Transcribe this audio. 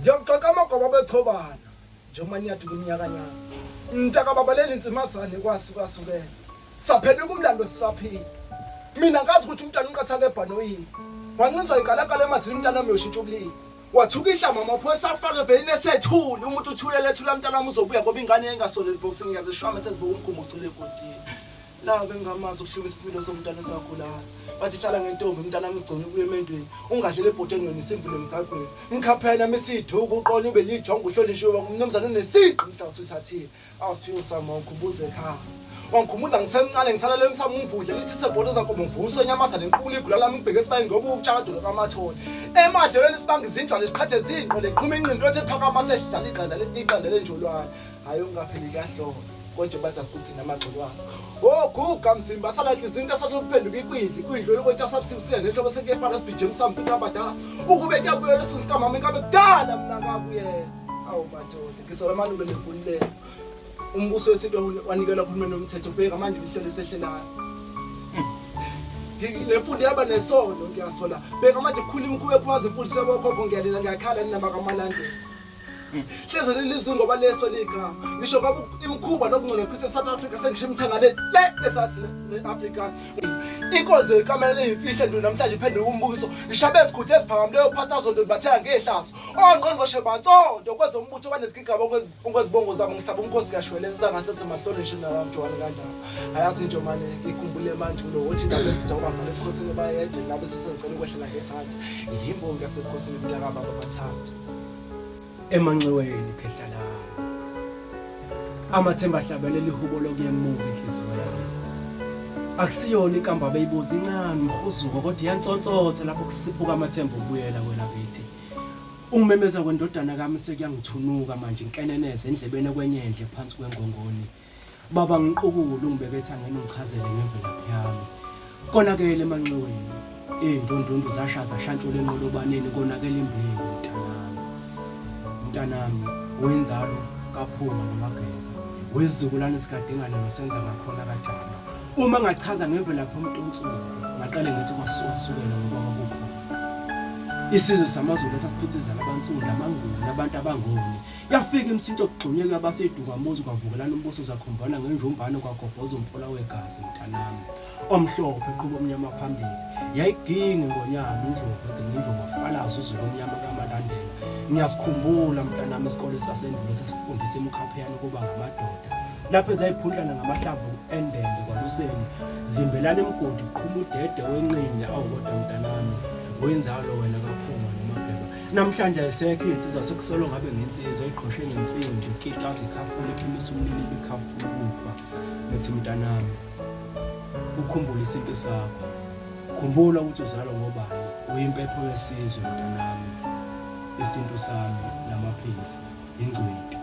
Ngiyaqoqa amagoba bethobana njengoba niyathi kuminyaka nyaka. Mntaka babaleli insimazane kwasukasukela. Saphelwe kumlando sisaphila. Mina ngazi ukuthi umntana uqatha kebhanoyini. Wancinzwa inkalakala emathini umntana wami uyoshintsha ubulili. Wathuka ihlama amaphoyisa afake ebhelini esethule umuntu uthulele ethula umntana wami uzobuya ngoba ingane engasoleli boxing ngiyazishwama senzibuka umkhumo uthule egodini. La bengamazi ukuhlumisa isimilo somntana esakhulayo. Bathi tshala ngentombi umntana wami ugcine kuye emendweni. Ungadlele ebhoteni wena isimvule emgaqweni. Ngikhaphena mesidhuka uqonye ube lijonga uhlolishiwe umnumzane onesiqi mhla usuthathile. Awusiphiwe sama ukhumbuze ekhaya. Wangikhumbuza ngisemncane ngisalele emsamo umvudle lithi sebhodo zakho mvuso enyamasa lenkulu igula lami ngibheke esibani ngoba ukutshakadula kamathoni emadlelweni sibanga izindlwane esiqhathe zinqo leqhuma inqindi ethi phakama sesidlala iqanda lenjolwane hayi ungapheli kahlolo konje bathi asikugcina amagxokwazi guga mzimba sala inhliziyo into asathi ukuphenduka ikwindlu lokho asabusisene nenhlobo sekephala sibhije emsamo ukuthi abadala ukube kuyabuyela isizwe kamama inkabe kudala mina ngakuyena awu madoda ngisola amalungu lenkulu umbuso wesinto wanikela kuhulumeni nomthetho bheka manje lihlelo sehlelayo lefundo yaba nesono ngiyasola bheka manje kukhuluma ukube phazi imfundisi yabokhokho ngiyalela ngiyakhala ninaba kamalandela hleze lelizwe ngoba leso ligama ngisho ngoba imkhuba nokungcola Christ South Africa sengisho imthangale le esasi neAfrica inkonzo ikamela eyimfihle nduna namhlanje iphenduka umbuso ngishabe esikhuthe esiphakamile leyo pastor zondo bathenga ngehlazo ongqongqoshe batsonto kweze umbutho banezigigaba ongezibongo zabo ngihlaba umkhosi kashweleza ngasethi mahlole nshina kamjwana kanjalo ayazi nje manje ikhumbule manje lo uthi ngabe sithoba vale ekhosini bayede nabe sesengicela ukwehlela ngesansi yimbongi yasekhosini mntaka baba bathathu emanxiweni khehla amathemba ahlabelela ihubo lokuyemuka inhliziyo yami akusiyona inkamba beyibuza incane umhuzuko kodwa iyantsontsotha lapho kusiphuka amathemba ubuyela kwena kithi ungimemeza kwendodana kami sekuyangithunuka manje inkeneneze endlebeni kwenyendle phansi kwengongoni baba ngiqukule ungibeke ethangeni ungichazele ngemvelaphi yami konakele emanxiweni indondondu zashaza shantshula enqolobaneni konakele imbewu mntanami wenzalo kaphuma nomageba wezizukulwane sikadingana nosenza ngakhona kadala uma ngachaza ngemvelaphi yomuntu onsuku ngaqale ngithi kwasukela ngoba kwakukhona isizwe samaZulu esasiphithizela abantsundu amanguni nabantu abangoni yafika imsinto okugxunyeka yabasedukamuzi kwavukelana umbuso zakhombana ngenjumbane kwagobhoza umfola wegazi mntanami omhlophe eqhuba omnyama phambili yayiginga ngonyama indlovu ngindlovu wafalaza uzulu omnyama kamalandela ngiyasikhumbula mntanami isikole sasendulo sesifundisa emkhapheyana ukuba ngamadoda lapho ezayiphundlana ngamahlamvu endende kwaluseni zimbelana emgodi qhuma udede wenqindi awukodwa mntanami wenzalo wena kaphuma nomageba namhlanje ayisekho insizwa sokusolo ngabe ngensizwa iqhoshe ngensimbi ukixaza ikhafule ephimisa umlilo bekhafula ukufa ethi mntanami ukhumbula isinto sakho khumbula ukuthi uzalwa ngobani uyimpepho yesizwe mntanami isinto sami namaphilisi ingcweti